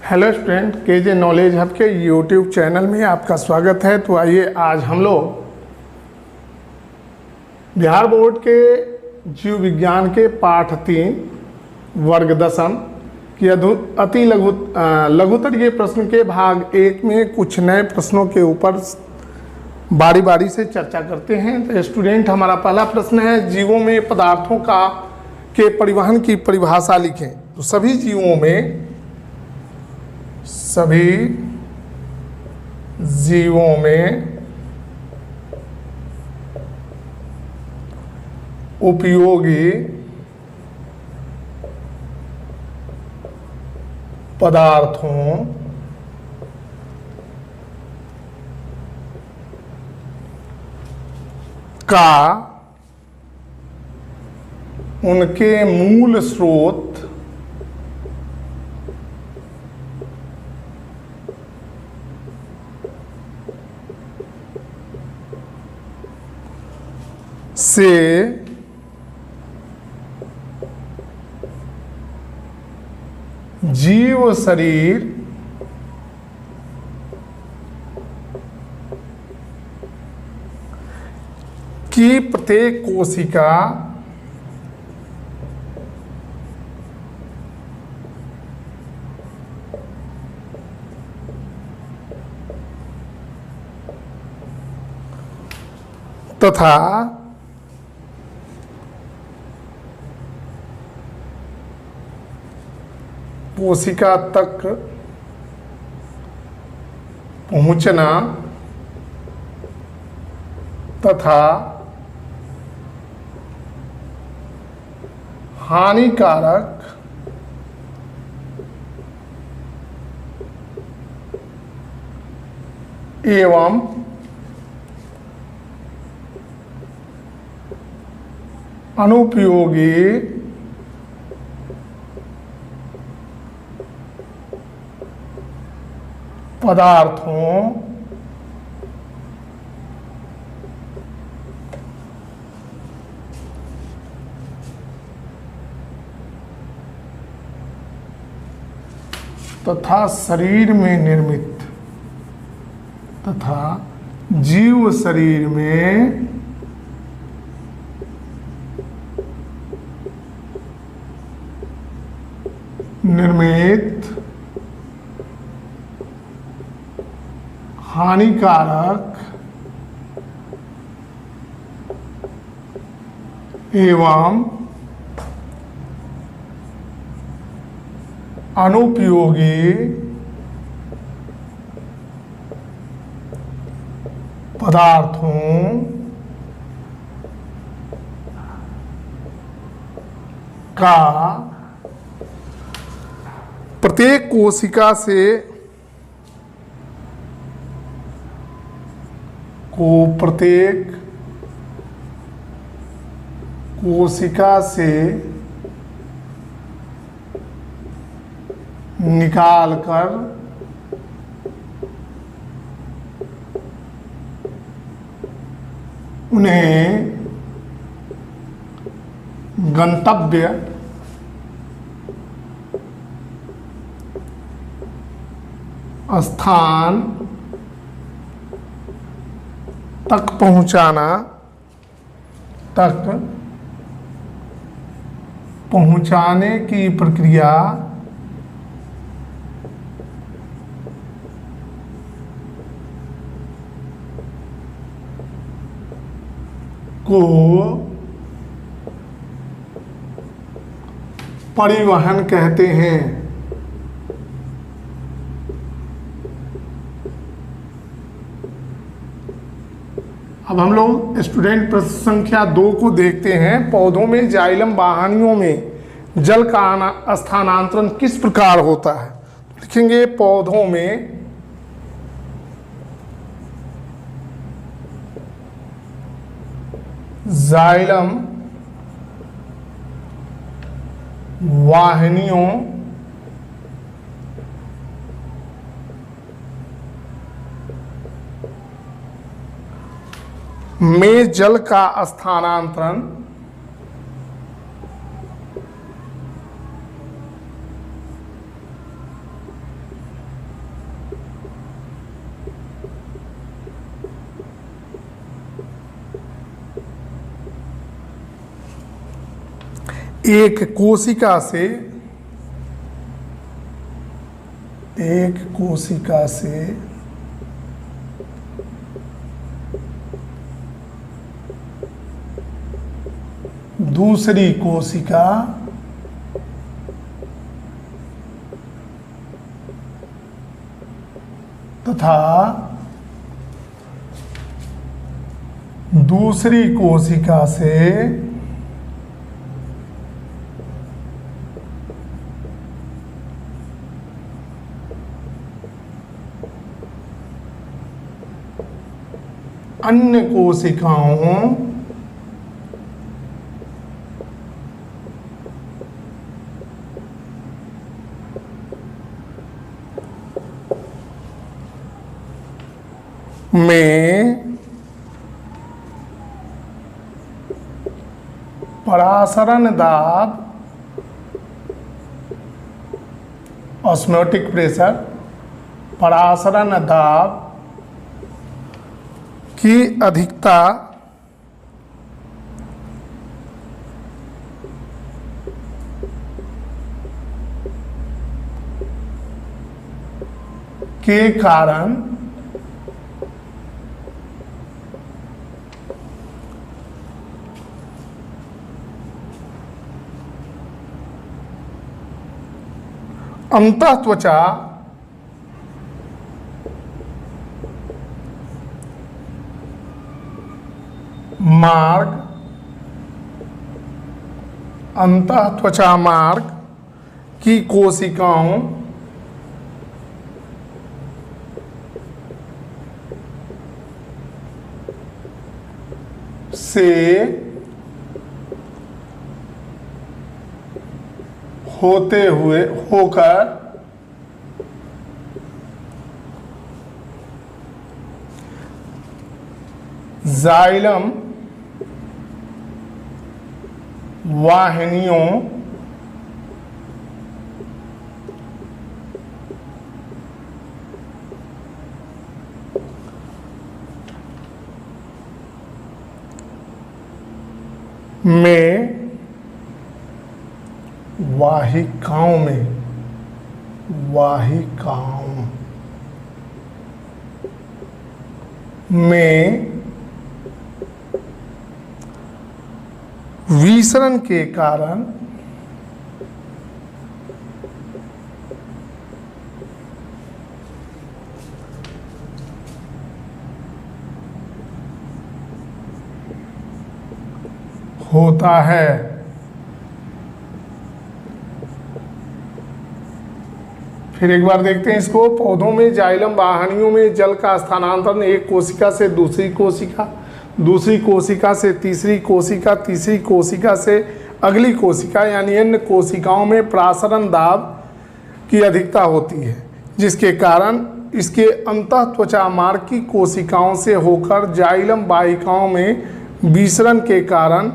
Hello student, KJ knowledge hub के YouTube channel में आपका स्वागत है। तो आइए आज हम लोग बिहार बोर्ड के जीव विज्ञान के पाठ 3 वर्ग दशम की अति लघुत्तर ये प्रश्न के भाग 1 में कुछ नए प्रश्नों के ऊपर बारी बारी से चर्चा करते हैं। तो स्टूडेंट, हमारा पहला प्रश्न है, जीवों में पदार्थों के परिवहन की परिभाषा लिखें। तो सभी जीवों में उपयोगी पदार्थों का उनके मूल स्रोत से जीव शरीर की प्रत्येक कोशिका तथा कोशिका तक पहुंचना तथा हानिकारक एवं अनुपयोगी पदार्थों तथा शरीर में निर्मित तथा जीव शरीर में निर्मित हानिकारक एवं अनुपयोगी पदार्थों का प्रत्येक कोशिका से निकालकर उन्हें गंतव्य स्थान तक पहुंचाने की प्रक्रिया को परिवहन कहते हैं। अब हम लोग स्टूडेंट प्रश्न संख्या 2 को देखते हैं। पौधों में जाइलम वाहिनियों में जल का स्थानांतरण किस प्रकार होता है? लिखेंगे, पौधों में जाइलम वाहिनियों में जल का स्थानांतरण एक कोशिका से दूसरी कोशिका तथा दूसरी कोशिका से अन्य कोशिकाओं में परासरण दाब, ऑस्मोटिक प्रेशर, परासरण दाब की अधिकता के कारण अंतःत्वचा मार्ग, अंतःत्वचा मार्ग की कोशिकाओं से होकर जाइलम वाहिनियों में वाहिकाओं में विसरण के कारण होता है। फिर एक बार देखते हैं इसको। पौधों में जाइलम वाहिनियों में जल का स्थानांतरण एक कोशिका से दूसरी कोशिका, दूसरी कोशिका से तीसरी कोशिका, तीसरी कोशिका से अगली कोशिका यानी अन्य कोशिकाओं में परासरण दाब की अधिकता होती है, जिसके कारण इसके अंतःत्वचा मार्ग की कोशिकाओं से होकर जाइलम वाहिकाओं में विसरण के कारण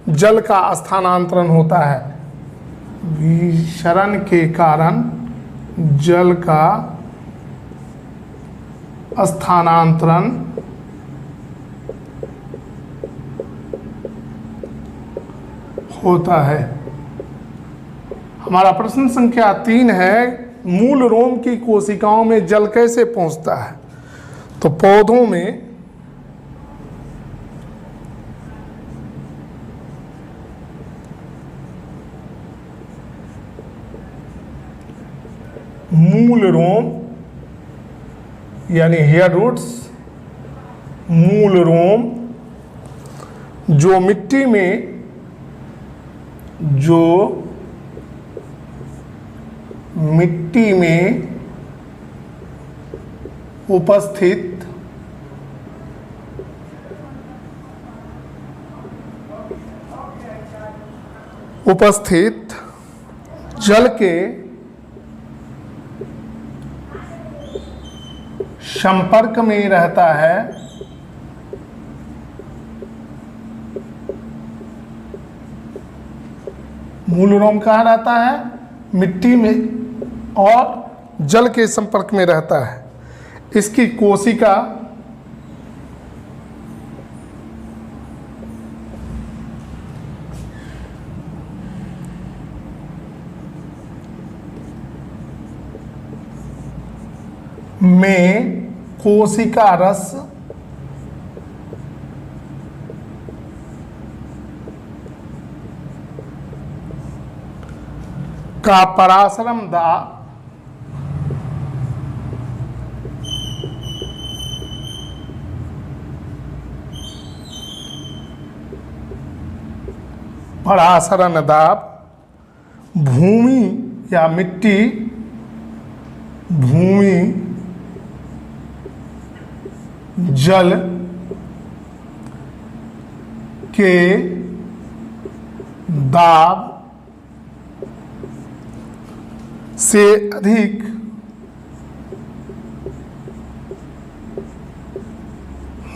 जल का स्थानांतरण होता है। विसरण के कारण जल का स्थानांतरण होता है। हमारा प्रश्न संख्या 3 है, मूल रोम की कोशिकाओं में जल कैसे पहुंचता है? तो पौधों में मूल रोम यानी हेयर रूट्स, मूल रोम जो मिट्टी में उपस्थित जल के संपर्क में रहता है, मूल रोम कहाँ रहता है? मिट्टी में और जल के संपर्क में रहता है। इसकी कोशिका में कोशिका रस का पराशरम दाब पराशरण दाब भूमि या मिट्टी, भूमि जल के दाब से अधिक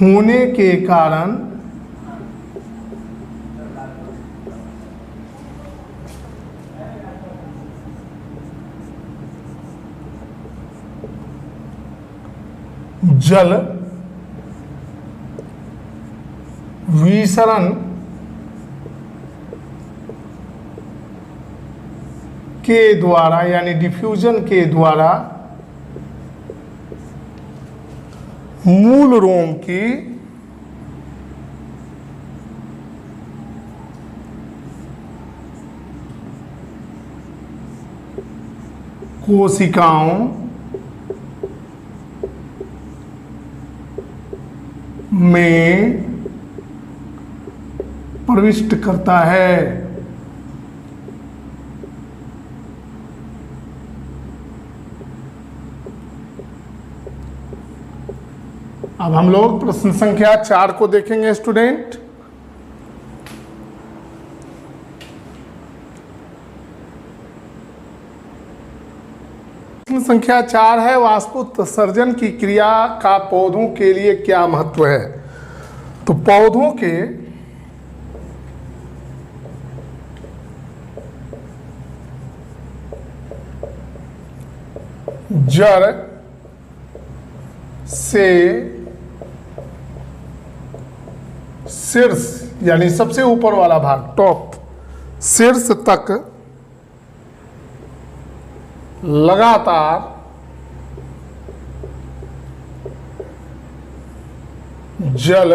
होने के कारण जल विसरण के द्वारा यानी डिफ्यूजन के द्वारा मूल रोम की कोशिकाओं में प्रविष्ट करता है। अब हम लोग प्रश्न संख्या 4 को देखेंगे स्टूडेंट। प्रश्न संख्या 4 है, वाष्पोत्सर्जन की क्रिया का पौधों के लिए क्या महत्व है। तो पौधों के जड़ से शीर्ष यानी सबसे ऊपर वाला भाग टॉप शीर्ष तक लगातार जल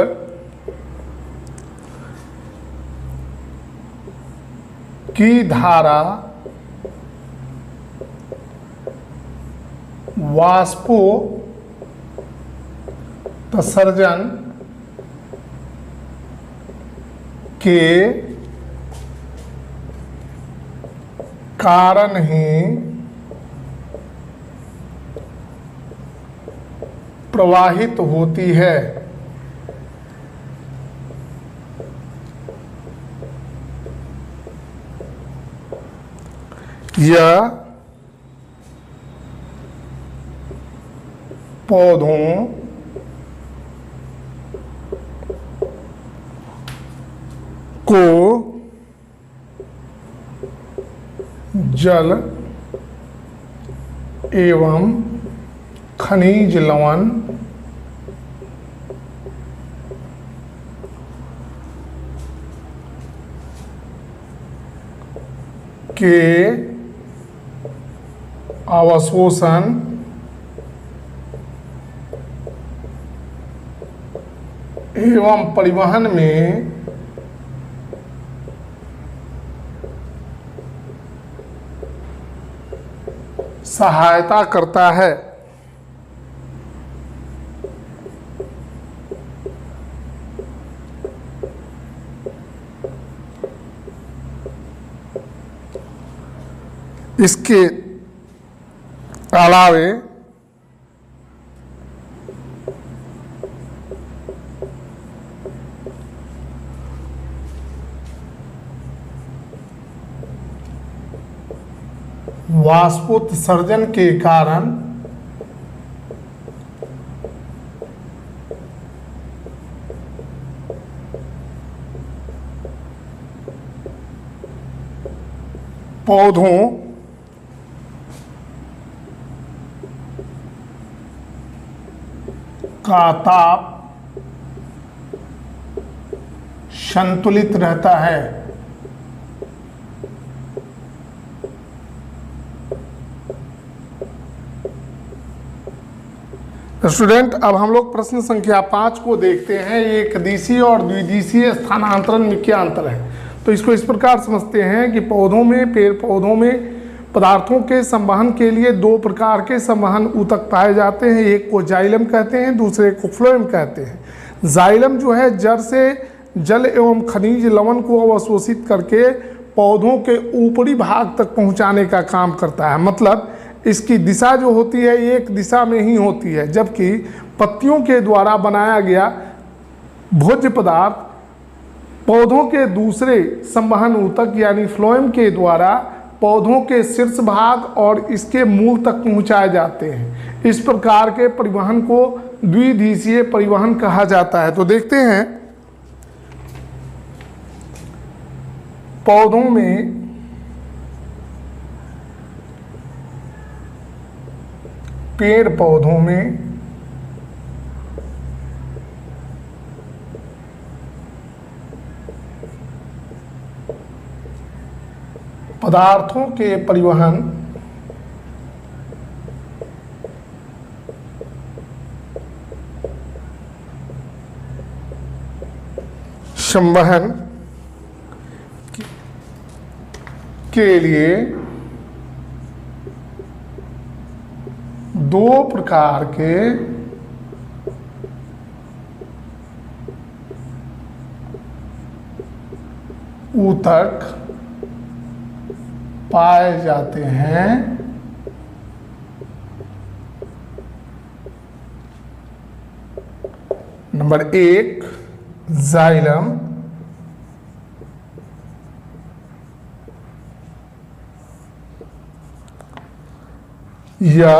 की धारा वाष्पोत्सर्जन के कारण ही प्रवाहित होती है। यह पौधों को जल एवं खनिज लवण के अवशोषण एवं परिवहन में सहायता करता है। इसके अलावे वाष्पोत्सर्जन के कारण पौधों का ताप संतुलित रहता है। स्टूडेंट, अब हम लोग प्रश्न संख्या 5 को देखते हैं। एक दिशीय और द्विदिशीय स्थानांतरण में क्या अंतर है। तो इसको इस प्रकार समझते हैं कि पौधों में, पेड़ पौधों में पदार्थों के संवहन के लिए दो प्रकार के संवहन ऊतक पाए जाते हैं। एक को जाइलम कहते हैं, दूसरे को फ्लोएम कहते हैं। जाइलम जो है जड़ से जल एवं खनिज लवण को अवशोषित करके पौधों के ऊपरी भाग तक पहुंचाने का काम करता है। मतलब इसकी दिशा जो होती है एक दिशा में ही होती है, जबकि पत्तियों के द्वारा बनाया गया भोज्य पदार्थ पौधों के दूसरे संवहन ऊतक यानी फ्लोएम के द्वारा पौधों के शीर्ष भाग और इसके मूल तक पहुंचाए जाते हैं। इस प्रकार के परिवहन को द्विदिशीय परिवहन कहा जाता है। तो देखते हैं पौधों में पेड़ पौधों में पदार्थों के परिवहन संवहन के लिए दो प्रकार के ऊतक पाए जाते हैं। नंबर 1 जाइलम, या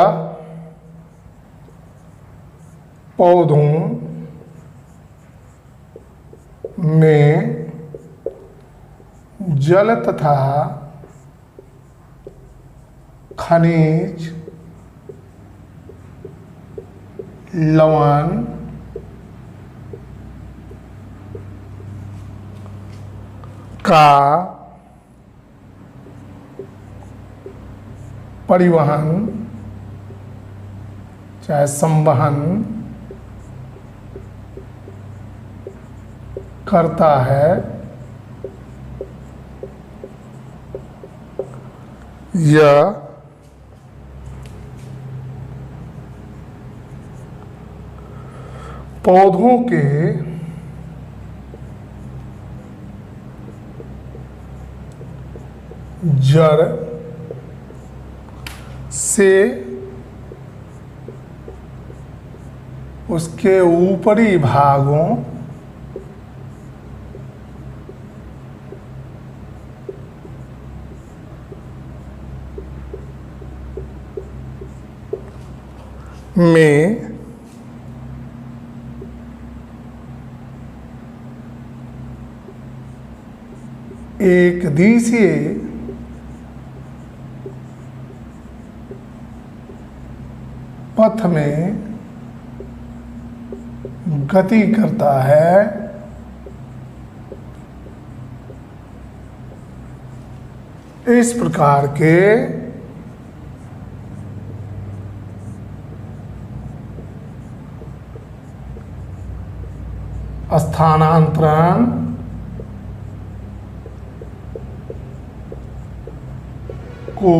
पौधों में जल तथा खनिज लवण का परिवहन चाहे संवहन करता है, या पौधों के जड़ से उसके ऊपरी भागों में एक दिशीय पथ में गति करता है। इस प्रकार के स्थानांतरण को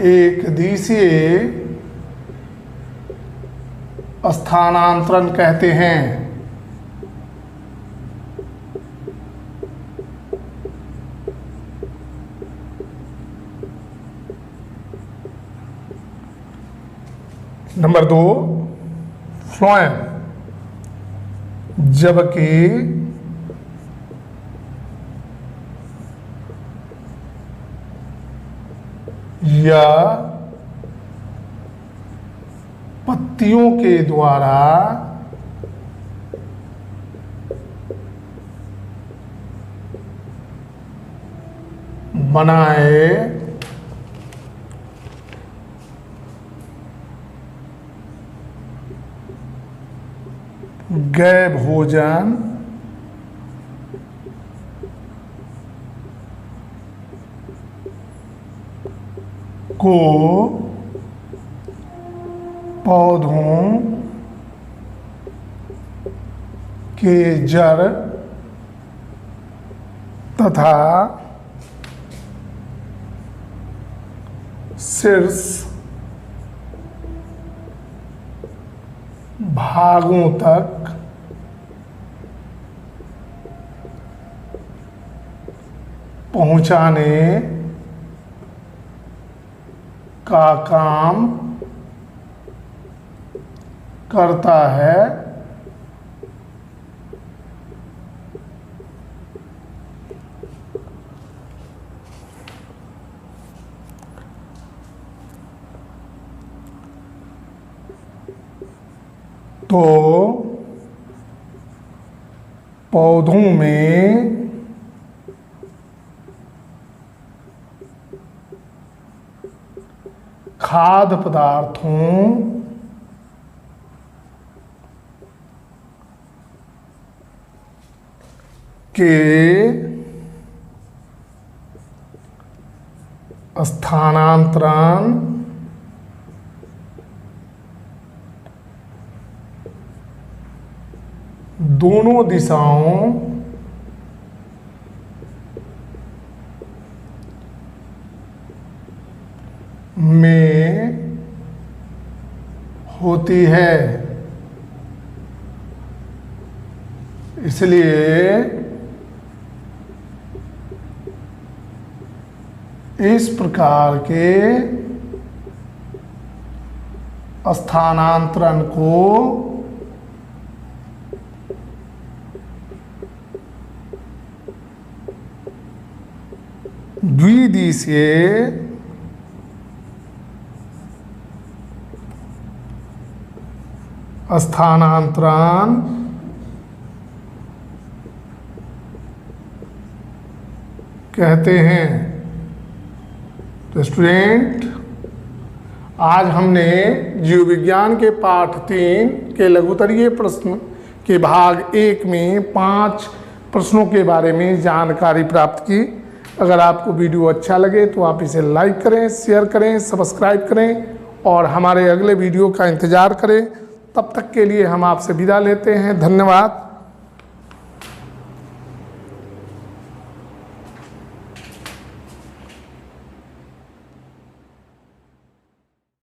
एक दिशीय स्थानांतरण कहते हैं। नंबर 2 फ्लोएम, जबकि या पत्तियों के द्वारा बनाए गए भोजन को पौधों के जड़ तथा शीर्ष भागों तक पहुंचाने का काम करता है। तो पौधों में खाद्य पदार्थों के स्थानांतरण दोनों दिशाओं में होती है। इसलिए इस प्रकार के स्थानांतरण को द्विदिशीय स्थानांतरण कहते हैं। तो स्टूडेंट, आज हमने जीव विज्ञान के पाठ 3 के लघुत्तरीय प्रश्न के भाग 1 में 5 प्रश्नों के बारे में जानकारी प्राप्त की। अगर आपको वीडियो अच्छा लगे तो आप इसे लाइक करें, शेयर करें, सब्सक्राइब करें और हमारे अगले वीडियो का इंतज़ार करें। तब तक के लिए हम आपसे विदा लेते हैं। धन्यवाद।